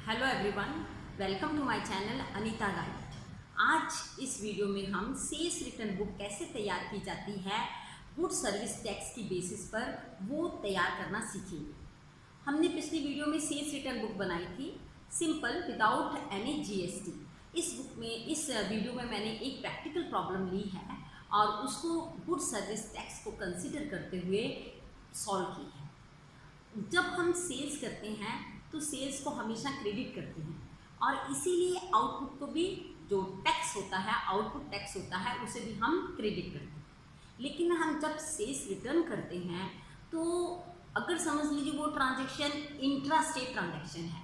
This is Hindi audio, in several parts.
Hello everyone, welcome to my channel Anita guide. आज इस वीडियो में हम सेल्स रिटर्न बुक कैसे तैयार की जाती है गुड सर्विस टैक्स की बेसिस पर वो तैयार करना सीखेंगे। हमने पिछली वीडियो में सेल्स रिटर्न बुक बनाई थी सिंपल विदाउट एनी जीएसटी। इस बुक में इस वीडियो में मैंने एक प्रैक्टिकल प्रॉब्लम ली है और उसको गुड सर्विस टैक्स को कंसिडर करते हुए सॉल्व की है। जब हम सेल्स करते हैं तो सेल्स को हमेशा क्रेडिट करते हैं और इसीलिए आउटपुट को भी जो टैक्स होता है, आउटपुट टैक्स होता है, उसे भी हम क्रेडिट करते हैं। लेकिन हम जब सेल्स रिटर्न करते हैं तो अगर समझ लीजिए वो ट्रांजैक्शन इंट्रा स्टेट ट्रांजैक्शन है,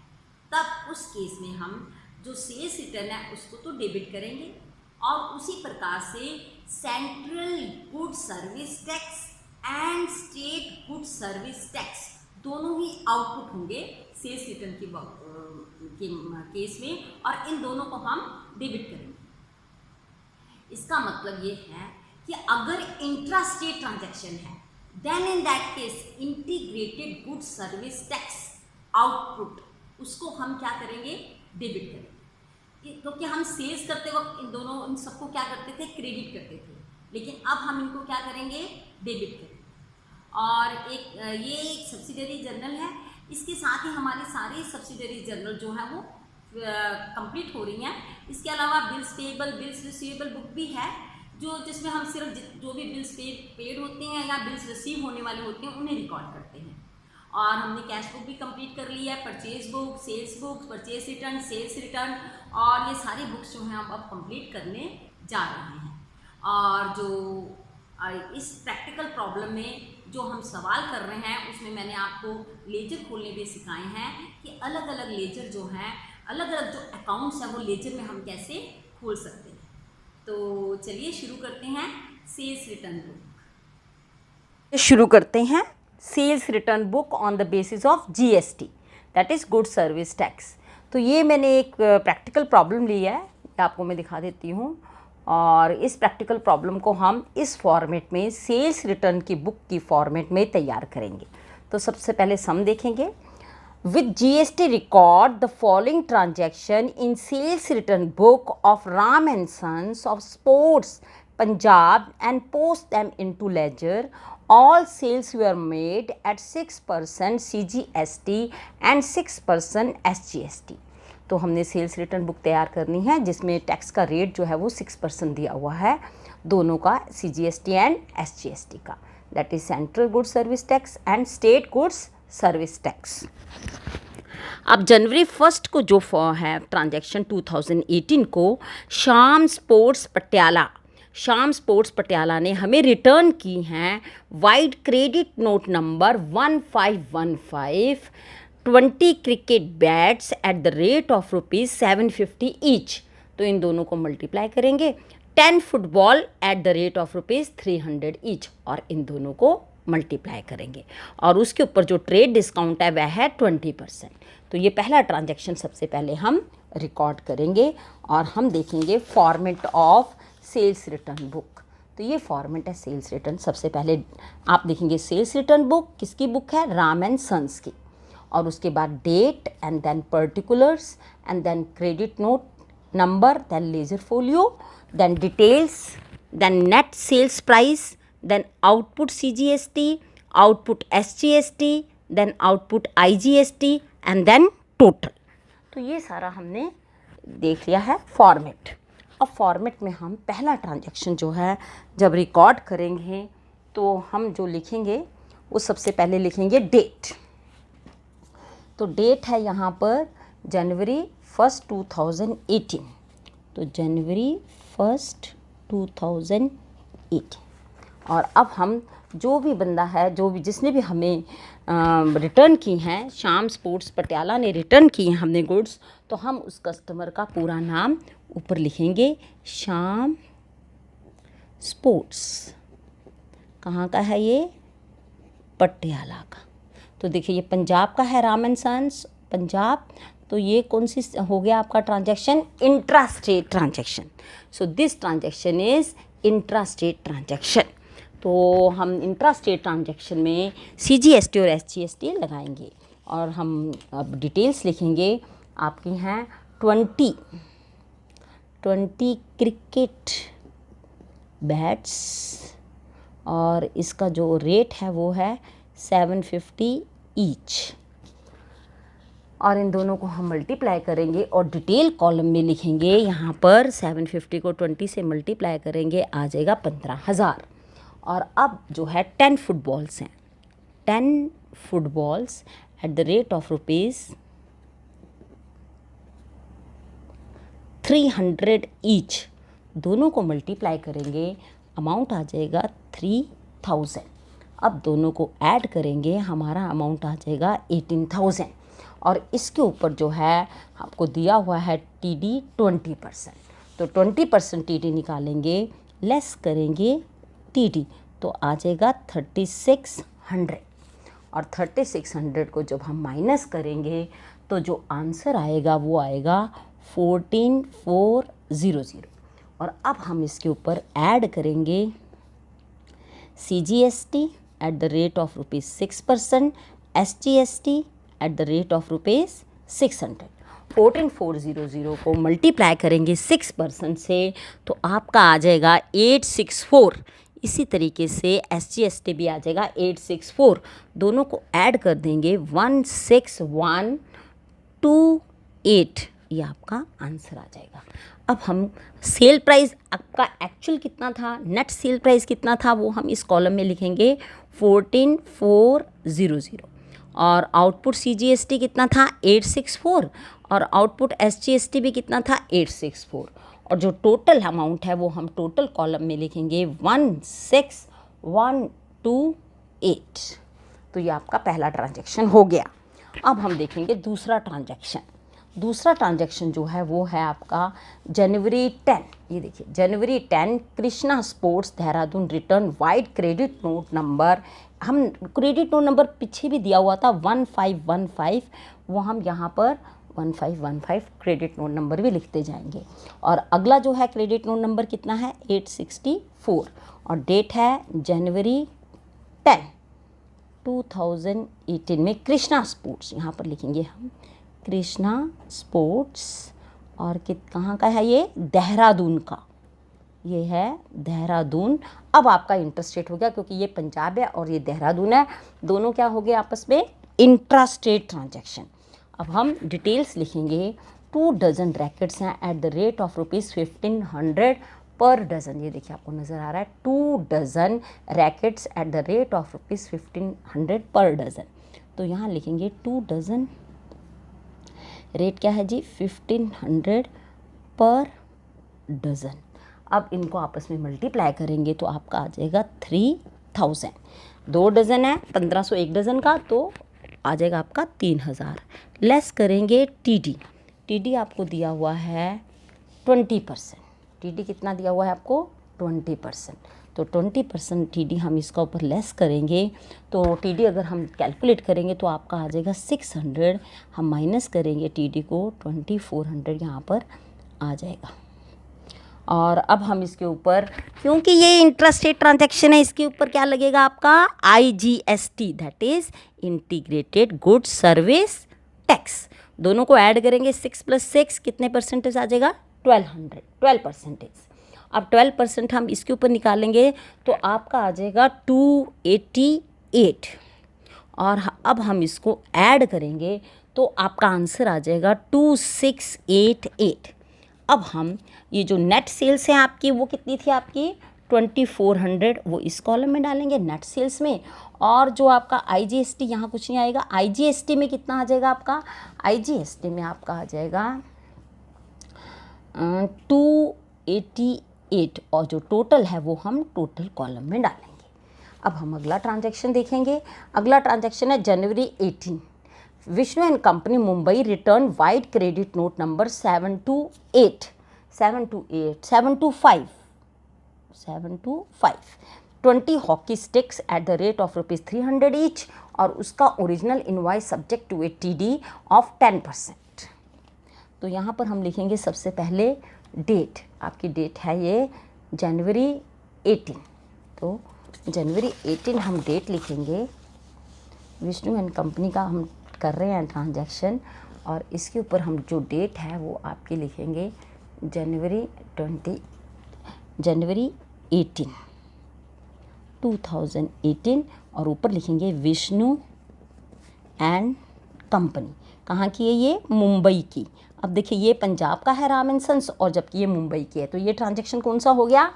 तब उस केस में हम जो सेल्स रिटर्न है उसको तो डेबिट करेंगे और उसी प्रकार से central good service tax and state good service tax दोनों ही आउटपुट होंगे सेल्स रिटर्न के केस में और इन दोनों को हम डेबिट करेंगे। इसका मतलब ये है कि अगर इंट्रा स्टेट ट्रांजैक्शन है then in that case integrated good service tax output उसको हम क्या करेंगे, डेबिट करेंगे। क्योंकि हम सेल्स करते वक्त इन सबको क्या करते थे, क्रेडिट करते थे, लेकिन अब हम इनको क्या करेंगे, डेबिट करेंगे। और ये एक सब्सिडरी जर्नल है, इसके साथ ही हमारे सारे सब्सिडरी जर्नल जो है वो कंप्लीट हो रही हैं। इसके अलावा bills payable, bills receivable book भी है जिसमें हम सिर्फ जो भी बिल्स पेड होते हैं या बिल्स रिसीव होने वाले होते हैं उन्हें रिकॉर्ड करते हैं। और हमने कैश बुक भी कंप्लीट कर ली है, purchase book, sales book, purchase return, sales return, और ये सारी बुक्स जो हैं हम अब कंप्लीट करने जा रहे हैं। और जो इस प्रैक्टिकल प्रॉब्लम में जो हम सवाल कर रहे हैं उसमें मैंने आपको लेजर खोलने भी सिखाए हैं कि अलग अलग लेजर जो हैं, अलग अलग जो अकाउंट्स हैं वो लेजर में हम कैसे खोल सकते हैं। तो चलिए शुरू करते हैं सेल्स रिटर्न बुक। शुरू करते हैं sales return book on the basis of GST, that is good service tax. तो ये मैंने एक प्रैक्टिकल प्रॉब्लम लिया है, आपको मैं दिखा देती हूँ। और इस प्रैक्टिकल प्रॉब्लम को हम इस फॉर्मेट में सेल्स रिटर्न की बुक की फॉर्मेट में तैयार करेंगे। तो सबसे पहले सम देखेंगे। With GST record the following transaction in sales return book of Ram and sons of sports Punjab and post them into ledger. All sales were made at 6% CGST and 6% SGST। तो हमने सेल्स रिटर्न बुक तैयार करनी है जिसमें टैक्स का रेट जो है वो 6% दिया हुआ है, दोनों का, CGST एंड SGST का, that is central good service tax and state goods service tax. अब जनवरी 1 को जो है ट्रांजैक्शन 2018 को श्याम स्पोर्ट्स पटियाला ने हमें रिटर्न की हैं wide credit note number 1515 20 cricket bats eight the rate of ₹750 each. तो इन दोनों को मल्टीप्लाई करेंगे, 10 football eight the rate of ₹300 each, और इन दोनों को मल्टीप्लाई करेंगे और उसके ऊपर जो ट्रेड डिस्काउंट है वह है 20%। तो ये पहला ट्रांजैक्शन सबसे पहले हम रिकॉर्ड करेंगे और हम देखेंगे format of sales return book. तो ये फॉर्मेट है सेल्स रिटर्न। सबसे पहले आप देखेंगे सेल्स रिटर्न बुक किसकी बुक है, राम एंड सन्स की, और उसके बाद date and then particulars and then credit note number, then ledger folio, then details, then net sales price, then output CGST, output SGST, then output IGST and then total. तो ये सारा हमने देख लिया है फॉर्मेट। अब फॉर्मेट में हम पहला ट्रांजैक्शन जो है जब रिकॉर्ड करेंगे तो हम जो लिखेंगे वो सबसे पहले लिखेंगे डेट। तो डेट है यहाँ पर जनवरी 1 2018। तो जनवरी 1 2018। और अब हम जो भी बंदा है, जिसने भी हमें रिटर्न की हैं, श्याम स्पोर्ट्स पटियाला ने रिटर्न की हैं हमने गुड्स, तो हम उस कस्टमर का पूरा नाम ऊपर लिखेंगे, श्याम स्पोर्ट्स। कहाँ का है ये, पटियाला का। तो देखिए ये पंजाब का है, राम एंड सन्स पंजाब। तो ये कौन सी हो गया आपका transaction, intra state transaction. So this transaction is intra state transaction. तो हम इंट्रा स्टेट ट्रांजैक्शन में CGST और SGST लगाएंगे और हम अब डिटेल्स लिखेंगे आपकी हैं 20 क्रिकेट बैट्स और इसका जो रेट है वो है 750 ईच। और इन दोनों को हम मल्टीप्लाई करेंगे और डिटेल कॉलम में लिखेंगे। यहाँ पर 750 को 20 से मल्टीप्लाई करेंगे, आ जाएगा 15,000। और अब जो है 10 फुटबॉल्स हैं, 10 footballs eight the rate of ₹300 each, दोनों को मल्टीप्लाई करेंगे, अमाउंट आ जाएगा 3000। अब दोनों को ऐड करेंगे, हमारा अमाउंट आ जाएगा 18,000। और इसके ऊपर जो है आपको दिया हुआ है TD 20%, तो 20% TD निकालेंगे, लेस करेंगे TD, तो आ जाएगा 3600। और 3600 को जब हम माइनस करेंगे तो जो आंसर आएगा वो आएगा 14,400। और अब हम इसके ऊपर ऐड करेंगे CGST eight the rate of ₹6%, SGST eight the rate of ₹600। 14,400 को मल्टीप्लाई करेंगे 6% से तो आपका आ जाएगा 864। इसी तरीके से SGST भी आ जाएगा 864। दोनों को ऐड कर देंगे 16128, ये आपका आंसर आ जाएगा। अब हम सेल प्राइस आपका एक्चुअल कितना था, नेट सेल प्राइस कितना था, वो हम इस कॉलम में लिखेंगे 14,400। और आउटपुट CGST कितना था 864 और आउटपुट SGST भी कितना था 864। और जो टोटल अमाउंट है वो हम टोटल कॉलम में लिखेंगे 16128। तो ये आपका पहला ट्रांजैक्शन हो गया। अब हम देखेंगे दूसरा ट्रांजैक्शन। दूसरा ट्रांजैक्शन जो है वो है आपका जनवरी 10। ये देखिए जनवरी 10 Krishna sports Dehradun return vide credit note number, हम क्रेडिट नोट नंबर पीछे भी दिया हुआ था 1515, वो हम यहाँ पर 1515 क्रेडिट नोट नंबर भी लिखते जाएंगे। और अगला जो है क्रेडिट नोट नंबर कितना है 864 और डेट है जनवरी 10 2018 में कृष्णा स्पोर्ट्स, यहाँ पर लिखेंगे हम कृष्णा स्पोर्ट्स। और कहाँ का है ये, देहरादून का, ये है देहरादून। अब आपका इंटरस्टेट हो गया क्योंकि ये पंजाब है और ये देहरादून है, दोनों क्या हो गए आपस में इंट्रास्टेट ट्रांजैक्शन। अब हम डिटेल्स लिखेंगे। 2 डजन रैकेट्स हैं एट द रेट ऑफ ₹1500 पर डज़न। ये देखिए आपको नज़र आ रहा है 2 dozen rackets at the rate of ₹1500 पर डज़न। तो यहाँ लिखेंगे 2 डजन, रेट क्या है जी 1500 पर डज़न। अब इनको आपस में मल्टीप्लाई करेंगे तो आपका आ जाएगा 3000। 2 डज़न है 1500 एक डज़न का, तो आ जाएगा आपका 3000। लेस करेंगे TD आपको दिया हुआ है 20%। TD कितना दिया हुआ है आपको 20%, तो 20% TD हम इसका ऊपर लेस करेंगे। तो TD अगर हम कैलकुलेट करेंगे तो आपका आ जाएगा 600, हम माइनस करेंगे TD को 2400 यहाँ पर आ जाएगा। और अब हम इसके ऊपर, क्योंकि ये इंट्रास्टेट ट्रांजैक्शन है, इसके ऊपर क्या लगेगा आपका IGST, that is integrated good service tax. दोनों को ऐड करेंगे 6 + 6 कितने परसेंटेज आ जाएगा 12%। अब 12% हम इसके ऊपर निकालेंगे तो आपका आ जाएगा 288। और अब हम इसको ऐड करेंगे तो आपका आंसर आ जाएगा 2688। अब हम ये जो नेट सेल्स हैं आपकी वो कितनी थी आपकी 2400, वो इस कॉलम में डालेंगे नेट सेल्स में। और जो आपका IGST यहाँ कुछ नहीं आएगा, IGST में कितना आ जाएगा आपका, IGST में आपका आ जाएगा 288 और जो टोटल है वो हम टोटल कॉलम में डालेंगे। अब हम अगला ट्रांजैक्शन देखेंगे। अगला ट्रांजैक्शन है जनवरी 18 Vishnu and company Mumbai return vide credit note number 725 20 hockey sticks at the rate of ₹300 each और उसका original invoice subject to a TD of 10%। तो यहाँ पर हम लिखेंगे सबसे पहले डेट, आपकी डेट है ये जनवरी 18, तो जनवरी 18 हम डेट लिखेंगे। विष्णु एंड कंपनी का हम कर रहे हैं ट्रांजैक्शन और इसके ऊपर हम जो डेट है वो आपकी लिखेंगे जनवरी 18 2018 और ऊपर लिखेंगे विष्णु एंड कंपनी। कहाँ की है ये? मुंबई की। अब देखिए ये पंजाब का है राम एंड सन्स और जबकि ये मुंबई की है, तो ये ट्रांजैक्शन कौन सा हो गया?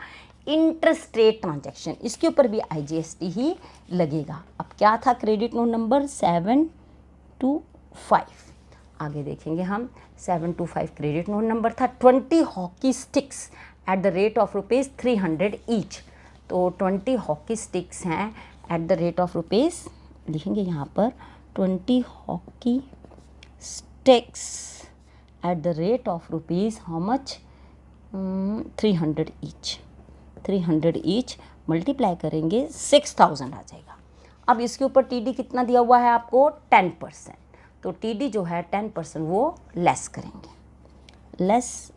Interstate transaction. इसके ऊपर भी IGST ही लगेगा। अब क्या था क्रेडिट नोट नंबर? 725। आगे देखेंगे हम 725 क्रेडिट नोट नंबर था। 20 hockey sticks at the rate of ₹300 each. तो 20 हॉकी स्टिक्स हैं एट द रेट ऑफ लिखेंगे यहाँ पर 20 hockey sticks at the rate of how much? 300 each. 300 each multiply करेंगे 6000 आ जाएगा। अब इसके ऊपर TD कितना दिया हुआ है आपको? 10%। तो TD जो है 10% वो लेस करेंगे, लेस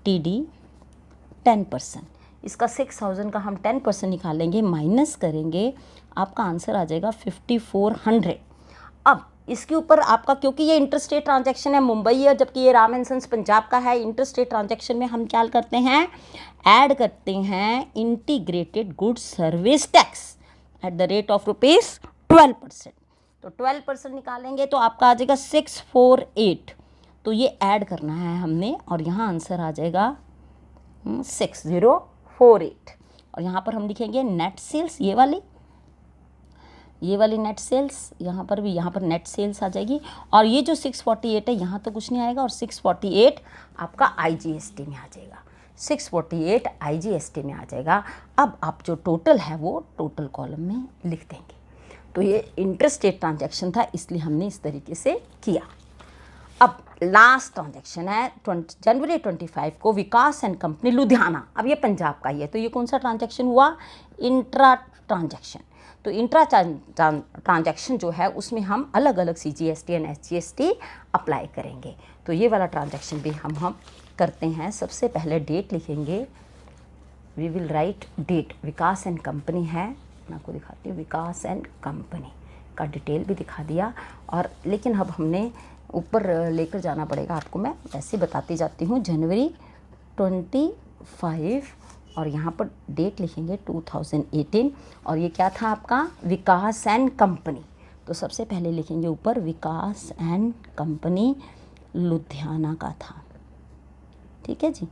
TD 10%। इसका 6000 का हम 10% निकालेंगे, माइनस करेंगे, आपका आंसर आ जाएगा 5400। अब इसके ऊपर आपका, क्योंकि ये इंटरस्टेट ट्रांजैक्शन है, मुंबई है, जबकि ये राम एंड सन्स पंजाब का है। इंटरस्टेट ट्रांजैक्शन में हम क्या करते हैं? ऐड करते हैं integrated goods service tax at the rate of ₹12%। तो 12% निकालेंगे तो आपका आ जाएगा 648। तो ये ऐड करना है हमने और यहाँ आंसर आ जाएगा 6048। और यहाँ पर हम लिखेंगे नेट सेल्स, ये वाली नेट सेल्स, यहाँ पर भी, यहाँ पर नेट सेल्स आ जाएगी। और ये जो 648 है यहाँ तो कुछ नहीं आएगा और 648 आपका IGST में आ जाएगा। 648 IGST में आ जाएगा। अब आप जो टोटल है वो टोटल कॉलम में लिख देंगे। तो ये इंटरस्टेट ट्रांजैक्शन था, इसलिए हमने इस तरीके से किया। अब लास्ट ट्रांजैक्शन है जनवरी 25 को विकास एंड कंपनी लुधियाना। अब ये पंजाब का ही है, तो ये कौन सा ट्रांजैक्शन हुआ? Intra transaction. तो इंट्रा ट्रांजैक्शन जो है उसमें हम अलग अलग CGST एंड SGST अप्लाई करेंगे। तो ये वाला ट्रांजैक्शन भी हम करते हैं। सबसे पहले डेट लिखेंगे, we will write date. Vikas and company है, मैं आपको दिखाती हूँ, विकास एंड कंपनी का डिटेल भी दिखा दिया। और लेकिन अब हमने ऊपर लेकर जाना पड़ेगा आपको, मैं ऐसे बताती जाती हूँ। जनवरी 25 और यहाँ पर डेट लिखेंगे 2018 और ये क्या था आपका? विकास एंड कंपनी। तो सबसे पहले लिखेंगे ऊपर विकास एंड कंपनी लुधियाना का था, ठीक है जी।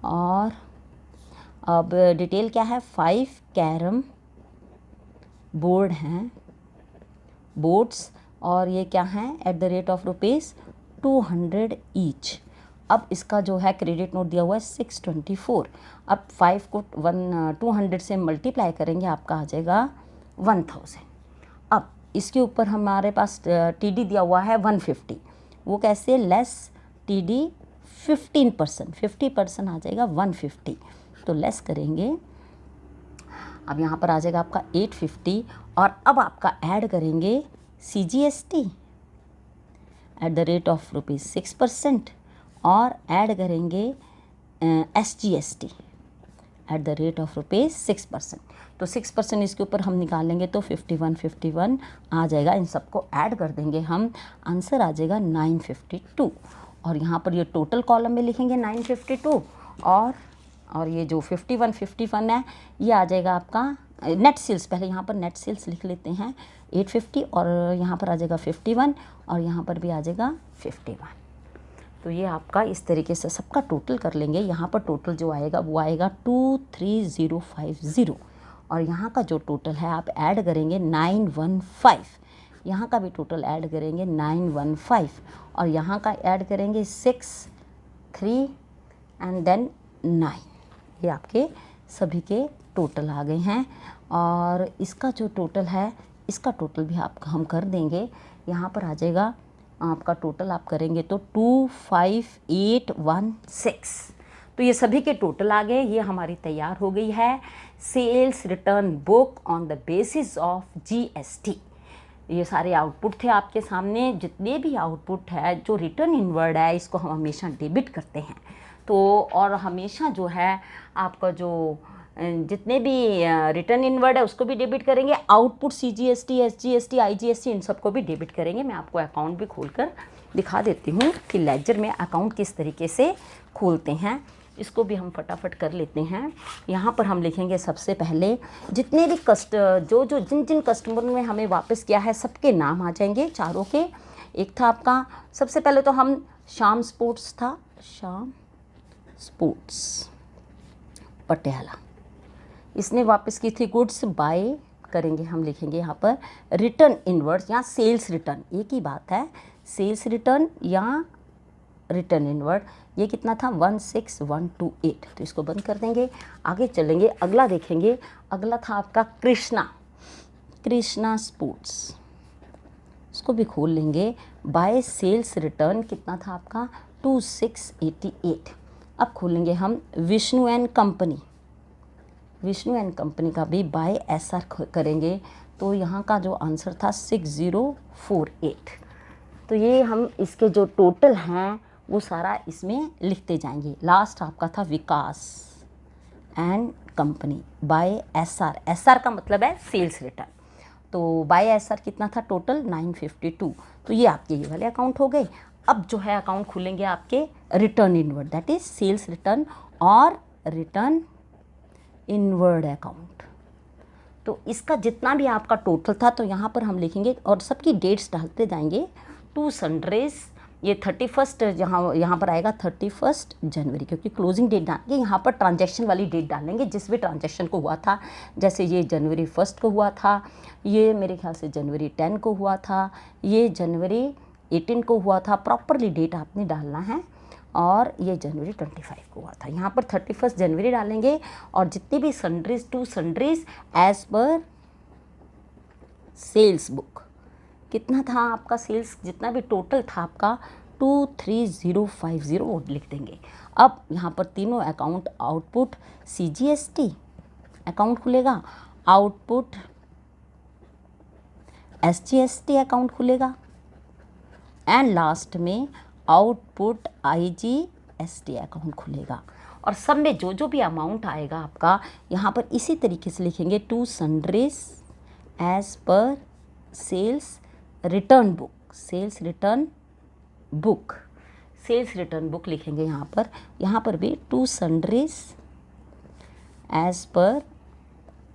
और अब डिटेल क्या है? 5 कैरम बोर्ड हैं, बोर्ड्स, और ये क्या हैं? Eight the rate of ₹200 each. अब इसका जो है क्रेडिट नोट दिया हुआ है 624। अब 5 को 200 से मल्टीप्लाई करेंगे, आपका आ जाएगा 1000। अब इसके ऊपर हमारे पास TD दिया हुआ है 150। वो कैसे? लेस TD 15%, 50% आ जाएगा 150। तो लेस करेंगे, अब यहाँ पर आ जाएगा आपका 850 और अब आपका ऐड करेंगे CGST eight the rate of ₹6% और ऐड करेंगे SGST eight the rate of ₹6%। तो 6% इसके ऊपर हम निकालेंगे तो 51 आ जाएगा। इन सबको ऐड कर देंगे हम, आंसर आ जाएगा 952। और यहाँ पर ये टोटल कॉलम में लिखेंगे 952 और ये जो 51 है ये आ जाएगा आपका नेट सेल्स। पहले यहाँ पर नेट सेल्स लिख लेते हैं 850 और यहाँ पर आ जाएगा 51 और यहाँ पर भी आ जाएगा 51। तो ये आपका इस तरीके से सबका टोटल कर लेंगे। यहाँ पर टोटल जो आएगा वो आएगा 23050 और यहाँ का जो टोटल है आप ऐड करेंगे 915। यहाँ का भी टोटल ऐड करेंगे 915 और यहाँ का ऐड करेंगे 6, 3 एंड देन 9। ये आपके सभी के टोटल आ गए हैं और इसका जो टोटल है इसका टोटल भी आपका हम कर देंगे। यहाँ पर आ जाएगा आपका टोटल, आप करेंगे तो 25816। तो ये सभी के टोटल आ गए। ये हमारी तैयार हो गई है sales return book on the basis of GST। ये सारे आउटपुट थे आपके सामने। जितने भी आउटपुट है जो रिटर्न इनवर्ड है इसको हम हमेशा डेबिट करते हैं। तो और हमेशा जो है आपका जो जितने भी रिटर्न इनवर्ड है उसको भी डेबिट करेंगे। आउटपुट CGST, SGST, IGST इन सबको भी डेबिट करेंगे। मैं आपको अकाउंट भी खोलकर दिखा देती हूँ कि लेजर में अकाउंट किस तरीके से खोलते हैं। इसको भी हम फटाफट कर लेते हैं। यहाँ पर हम लिखेंगे सबसे पहले जितने भी जिन जिन कस्टमर ने हमें वापस किया है सबके नाम आ जाएंगे, चारों के। एक था आपका, सबसे पहले तो हम श्याम स्पोर्ट्स था, श्याम स्पोर्ट्स पटियाला, इसने वापस की थी गुड्स। बाय करेंगे हम, लिखेंगे यहाँ पर रिटर्न इनवर्ड्स या सेल्स रिटर्न, एक ही बात है, सेल्स रिटर्न या रिटर्न इनवर्ड। ये कितना था 16128, तो इसको बंद कर देंगे। आगे चलेंगे, अगला देखेंगे। अगला था आपका कृष्णा स्पोर्ट्स, इसको भी खोल लेंगे। बाय सेल्स रिटर्न कितना था आपका 2688। अब खोलेंगे हम Vishnu and company, Vishnu and company का भी बाय एसआर करेंगे, तो यहाँ का जो आंसर था 6048। तो ये हम इसके जो टोटल हैं वो सारा इसमें लिखते जाएंगे। लास्ट आपका था Vikas and company by SR, SR का मतलब है सेल्स रिटर्न, तो बाय एसआर कितना था टोटल 952। तो ये आपके ये वाले अकाउंट हो गए। अब जो है अकाउंट खुलेंगे आपके return inward, that is sales return और रिटर्न इनवर्ड अकाउंट। तो इसका जितना भी आपका टोटल था तो यहाँ पर हम लिखेंगे और सबकी डेट्स डालते जाएंगे। टू सनराइज ये 31 यहाँ पर आएगा 31 जनवरी, क्योंकि क्लोजिंग डेट डालेंगे, यहाँ पर ट्रांजैक्शन वाली डेट डालेंगे जिस भी ट्रांजैक्शन को हुआ था। जैसे ये जनवरी 1 को हुआ था, ये मेरे ख्याल से जनवरी 10 को हुआ था, ये जनवरी 18 को हुआ था। प्रॉपरली डेट आपने डालना है। और ये जनवरी 25 को हुआ था। यहाँ पर 31 जनवरी डालेंगे और जितनी भी sundries to sundries as per sales book कितना था आपका, सेल्स जितना भी टोटल था आपका 23050 वो लिख देंगे। अब यहाँ पर तीनों अकाउंट आउटपुट CGST अकाउंट खुलेगा, आउटपुट SGST अकाउंट खुलेगा एंड लास्ट में आउटपुट IGST अकाउंट खुलेगा। और सब में जो जो भी अमाउंट आएगा आपका यहाँ पर इसी तरीके से लिखेंगे to sundries as per sales return book, sales return book, sales return book लिखेंगे यहाँ पर भी to sundries as per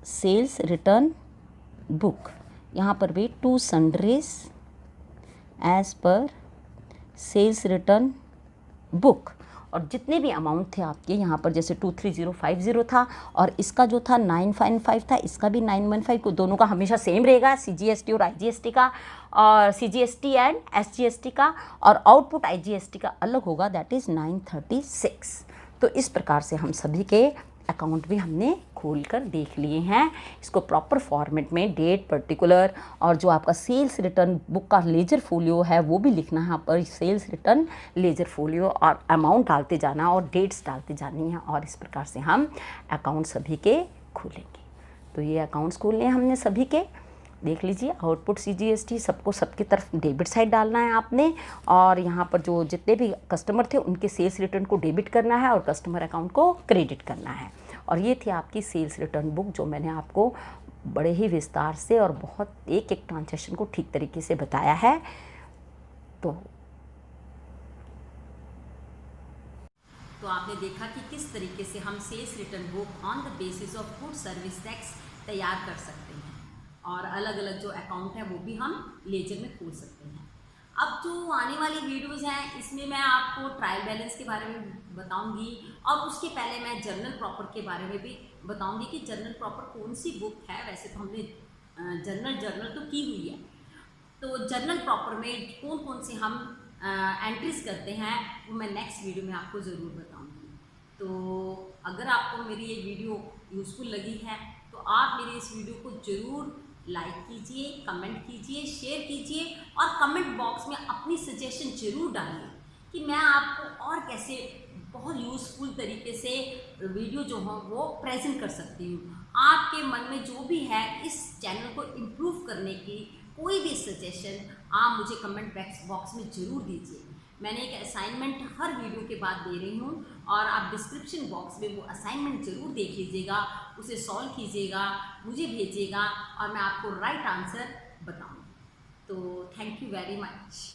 sales return book, यहाँ पर भी to sundries as per sales return book. और जितने भी अमाउंट थे आपके यहाँ पर, जैसे 23050 था और इसका जो था 955 था, इसका भी 915 को, दोनों का हमेशा सेम रहेगा CGST और IGST का, और CGST एंड SGST का, और आउटपुट IGST का अलग होगा, दैट इज़ 936। तो इस प्रकार से हम सभी के अकाउंट भी हमने खोल कर देख लिए हैं। इसको प्रॉपर फॉर्मेट में डेट पर्टिकुलर और जो आपका सेल्स रिटर्न बुक का लेजर फोलियो है वो भी लिखना है यहाँ पर, सेल्स रिटर्न लेजर फोलियो, और अमाउंट डालते जाना और डेट्स डालते जानी है, और इस प्रकार से हम अकाउंट सभी के खोलेंगे। तो ये अकाउंट्स खोलने हैं हमने सभी के, देख लीजिए। आउटपुट CGST सबको सबकी तरफ डेबिट साइड डालना है आपने, और यहाँ पर जो जितने भी कस्टमर थे उनके सेल्स रिटर्न को डेबिट करना है और कस्टमर अकाउंट को क्रेडिट करना है। और ये थी आपकी सेल्स रिटर्न बुक जो मैंने आपको बड़े ही विस्तार से और बहुत एक एक ट्रांजैक्शन को ठीक तरीके से बताया है। तो आपने देखा कि किस तरीके से हम sales return book on the basis of good service tax तैयार कर सकते हैं, और अलग अलग जो अकाउंट है वो भी हम लेजर में खोल सकते हैं। अब जो आने वाली वीडियोस हैं इसमें मैं आपको ट्रायल बैलेंस के बारे में बताऊंगी, और उसके पहले मैं जर्नल प्रॉपर के बारे में भी बताऊंगी कि जर्नल प्रॉपर कौन सी बुक है। वैसे तो हमने जर्नल तो की हुई है, तो जर्नल प्रॉपर में कौन कौन से हम एंट्रीज करते हैं वो मैं नेक्स्ट वीडियो में आपको ज़रूर बताऊंगी। तो अगर आपको मेरी ये वीडियो यूज़फुल लगी है तो आप मेरे इस वीडियो को ज़रूर लाइक कीजिए, कमेंट कीजिए, शेयर कीजिए, और कमेंट बॉक्स में अपनी सजेशन ज़रूर डालिए कि मैं आपको और कैसे बहुत यूज़फुल तरीके से वीडियो जो हो वो प्रेजेंट कर सकती हूँ। आपके मन में जो भी है इस चैनल को इम्प्रूव करने की कोई भी सजेशन आप मुझे कमेंट बॉक्स में ज़रूर दीजिए। मैंने एक असाइनमेंट हर वीडियो के बाद दे रही हूँ, और आप डिस्क्रिप्शन बॉक्स में वो असाइनमेंट ज़रूर देख लीजिएगा, उसे सॉल्व कीजिएगा, मुझे भेजिएगा और मैं आपको राइट आंसर बताऊँगी। तो थैंक यू वेरी मच।